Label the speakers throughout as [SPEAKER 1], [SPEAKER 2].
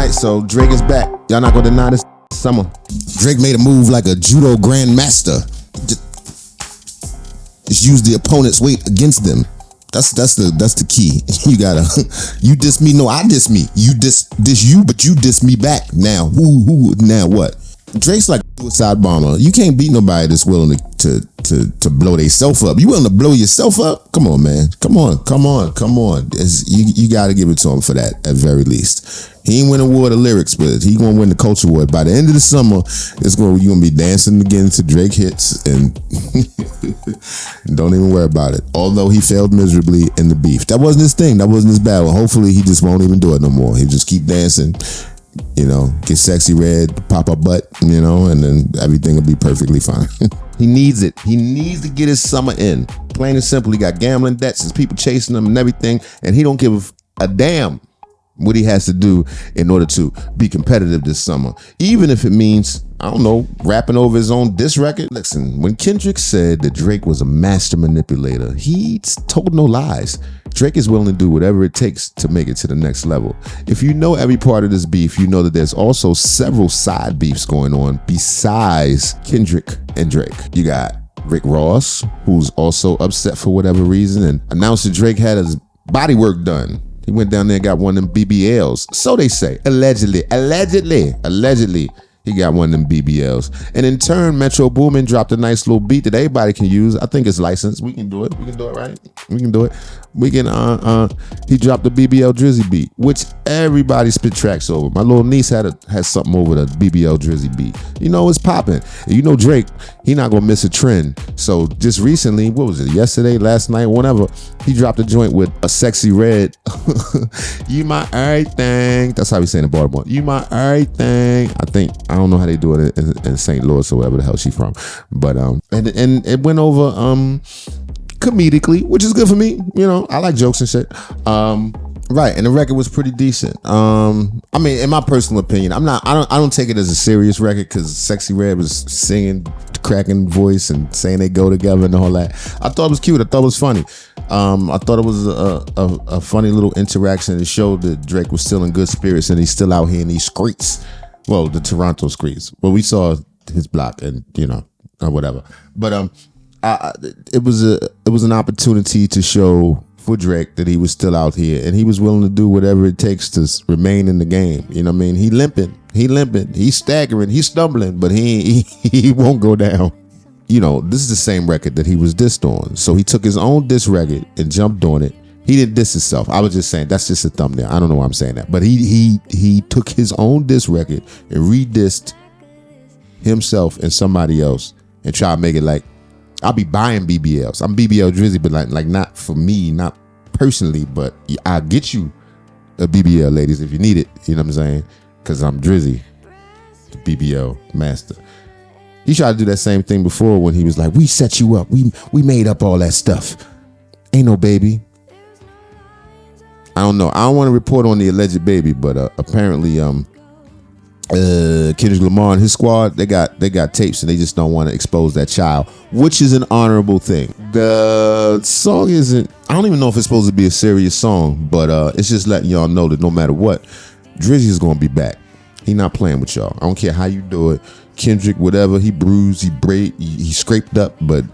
[SPEAKER 1] Alright, so Drake is back. Y'all not gonna deny this summer.
[SPEAKER 2] Drake made a move like a judo grandmaster. Just use the opponent's weight against them. That's the key. You gotta, you diss me, no, I diss me. You diss you, but you diss me back. Now, who, now what? Drake's like a suicide bomber. You can't beat nobody that's willing to blow themselves up. You willing to blow yourself up? Come on, man. Come on. You got to give it to him for that, at very least. He ain't win a war of the lyrics, but he gonna win the culture war. By the end of the summer, you gonna be dancing again to Drake hits, and don't even worry about it. Although he failed miserably in the beef, that wasn't his thing. That wasn't his battle. Hopefully, he just won't even do it no more. He'll just keep dancing. Get sexy red, pop a butt, and then everything will be perfectly fine. He needs it. He needs to get his summer in. Plain and simple. He got gambling debts, his people chasing him and everything, and he don't give a damn what he has to do in order to be competitive this summer. Even if it means, I don't know, rapping over his own diss record. Listen, when Kendrick said that Drake was a master manipulator, he told no lies. Drake is willing to do whatever it takes to make it to the next level. If you know every part of this beef, you know that there's also several side beefs going on besides Kendrick and Drake. You got Rick Ross, who's also upset for whatever reason and announced that Drake had his body work done. He went down there and got one of them BBLs. So they say. Allegedly. He got one of them BBLs. And in turn, Metro Boomin dropped a nice little beat that everybody can use. I think it's licensed. We can do it. Right? We can do it. He dropped the BBL Drizzy beat, which everybody spit tracks over. My little niece had something over the BBL Drizzy beat. It's popping. And Drake, he not gonna miss a trend. So just recently, what was it? Yesterday, last night, whatever, he dropped a joint with a sexy red. You my everything. That's how we say in Baltimore. You my everything. I don't know how they do it in St. Louis or wherever the hell she from. But and it went over comedically, which is good for me. I like jokes and shit. Right, and the record was pretty decent. In my personal opinion, I don't take it as a serious record because Sexy Red was singing, cracking voice and saying they go together and all that. I thought it was cute. I thought it was funny. I thought it was a funny little interaction. It showed that Drake was still in good spirits and he's still out here in these streets. Well, the Toronto streets. Well, we saw his block and whatever. But it was an opportunity to show for Drake that he was still out here and he was willing to do whatever it takes to remain in the game. You know what I mean? He limping, he's staggering, he's stumbling, but he won't go down. This is the same record that he was dissed on. So he took his own diss record and jumped on it. He didn't diss himself. I was just saying that's just a thumbnail. I don't know why I'm saying that, but he took his own diss record and re-dissed himself and somebody else and try to make it like, I'll be buying BBLs. I'm BBL Drizzy, but like not for me, not personally, but I'll get you a BBL, ladies, if you need it. You know what I'm saying? Because I'm Drizzy, the BBL master. He tried to do that same thing before when he was like, we set you up. We made up all that stuff. Ain't no baby. I don't know. I don't want to report on the alleged baby, but apparently Kendrick Lamar and his squad, they got tapes and they just don't want to expose that child, which is an honorable thing. The song isn't, I don't even know if it's supposed to be a serious song, but it's just letting y'all know that no matter what, Drizzy is going to be back. He not playing with y'all. I don't care how you do it. Kendrick, whatever, he bruised, he scraped up, but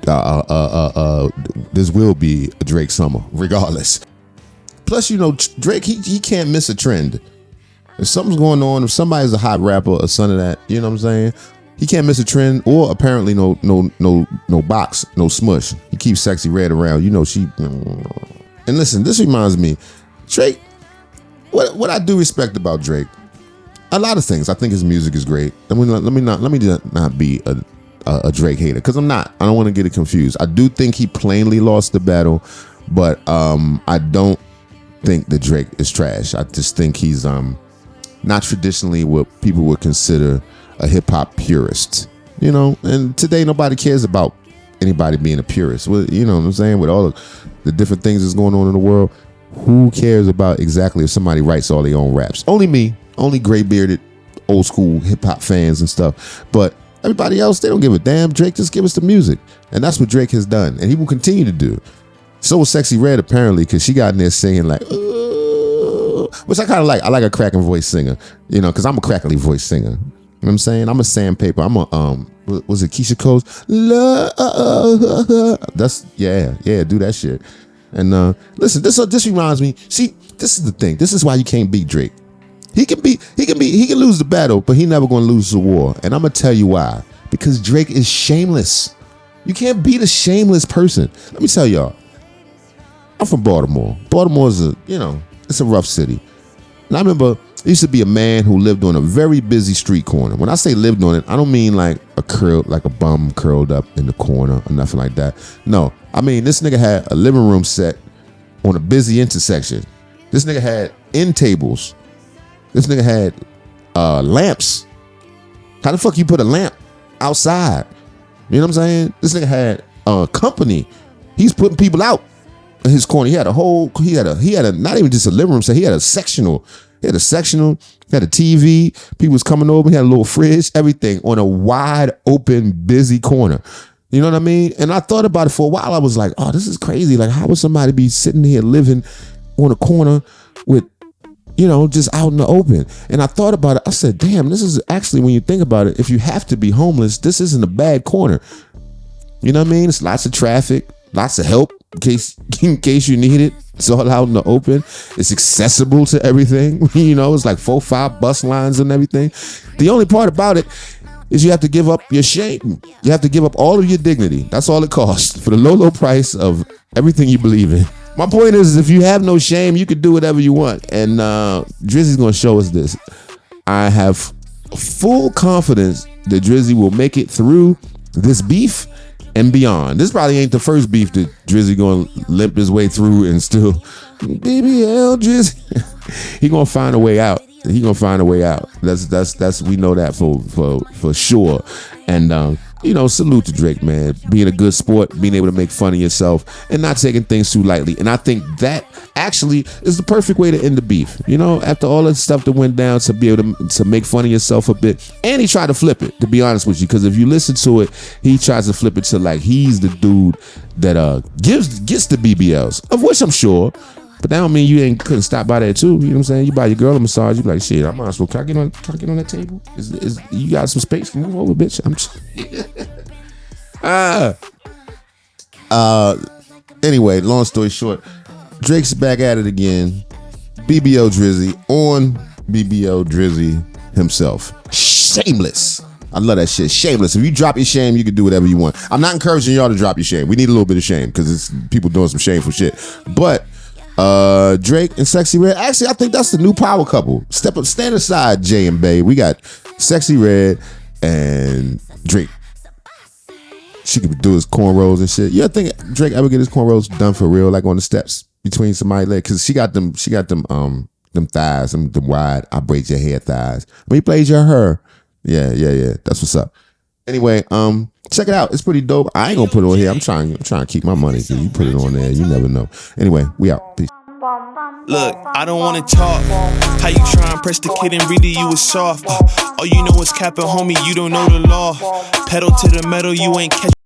[SPEAKER 2] this will be a Drake summer regardless. Plus, Drake, he can't miss a trend. If something's going on, if somebody's a hot rapper or son of that, you know what I'm saying? He can't miss a trend, or apparently no box, no smush. He keeps Sexy Red around. She. And listen, this reminds me, Drake. What I do respect about Drake, a lot of things. I think his music is great. Let me not be a Drake hater, because I'm not. I don't want to get it confused. I do think he plainly lost the battle, but I don't think that Drake is trash. I just think he's not traditionally what people would consider a hip-hop purist, and today nobody cares about anybody being a purist. Well, you know what I'm saying? With all the different things that's going on in the world, who cares about exactly if somebody writes all their own raps? Only me, only gray-bearded old school hip-hop fans and stuff, but everybody else, they don't give a damn. Drake, just give us the music, and that's what Drake has done, and he will continue to do. So was Sexy Red, apparently, because she got in there singing like, which I kind of like. I like a cracking voice singer, you know, because I'm a crackly voice singer. You know what I'm saying? I'm a sandpaper. I'm a was it Keisha Cole's love? That's yeah, do that shit. And listen, this reminds me. See, this is the thing. This is why you can't beat Drake. He can lose the battle, but he never gonna lose the war. And I'm gonna tell you why. Because Drake is shameless. You can't beat a shameless person. Let me tell y'all. I'm from Baltimore. Baltimore is it's a rough city. And I remember there used to be a man who lived on a very busy street corner. When I say lived on it, I don't mean like a bum curled up in the corner or nothing like that. No, I mean this nigga had a living room set on a busy intersection. This nigga had end tables. This nigga had lamps. How the fuck you put a lamp outside? You know what I'm saying? This nigga had company. He's putting people out in his corner. He had a not even just a living room set. He had a sectional. He had a TV. People was coming over. He had a little fridge, everything on a wide open, busy corner. You know what I mean? And I thought about it for a while. I was like, oh, this is crazy. Like, how would somebody be sitting here living on a corner with, just out in the open? And I thought about it. I said, damn, this is actually, when you think about it, if you have to be homeless, this isn't a bad corner. You know what I mean? It's lots of traffic, lots of help in case you need it. It's all out in the open. It's accessible to everything. It's like 4-5 bus lines and everything. The only part about it is you have to give up your shame. You have to give up all of your dignity. That's all it costs for the low price of everything you believe in. My point is, if you have no shame, you can do whatever you want. And Drizzy's going to show us this. I have full confidence that Drizzy will make it through this beef and beyond. This probably ain't the first beef that Drizzy going to limp his way through and still, BBL Drizzy. He going to find a way out. He gonna find a way out. That's we know that for sure. And salute to Drake, man. Being a good sport, being able to make fun of yourself and not taking things too lightly. And I think that actually is the perfect way to end the beef. After all that stuff that went down, to be able to make fun of yourself a bit. And he tried to flip it, to be honest with you, because if you listen to it, he tries to flip it to like he's the dude that gets the BBLs, of which I'm sure. But that don't mean you couldn't stop by there too. You know what I'm saying? You buy your girl a massage, you be like, shit, I might as well. Can I get on that table? Is you got some space? Move over, bitch. Anyway, long story short, Drake's back at it again. BBL Drizzy on BBL Drizzy himself. Shameless. I love that shit. Shameless. If you drop your shame, you can do whatever you want. I'm not encouraging y'all to drop your shame. We need a little bit of shame because it's people doing some shameful shit. But Drake and Sexy Red. Actually, I think that's the new power couple. Step up, stand aside, Jay and Bay. We got Sexy Red and Drake. She could do his cornrows and shit. You ever think Drake ever get his cornrows done for real, like on the steps between somebody's legs? Cause she got them thighs, them wide, I braid your hair thighs. When he plays your hair. Yeah. That's what's up. Anyway, check it out. It's pretty dope. I ain't gonna put it on here. I'm trying to keep my money. So you put it on there. You never know. Anyway, we out. Peace.
[SPEAKER 3] Look, I don't wanna talk. How you try and press the kid and read it, you was soft. All you know is capping, homie, you don't know the law. Pedal to the metal, you ain't catch.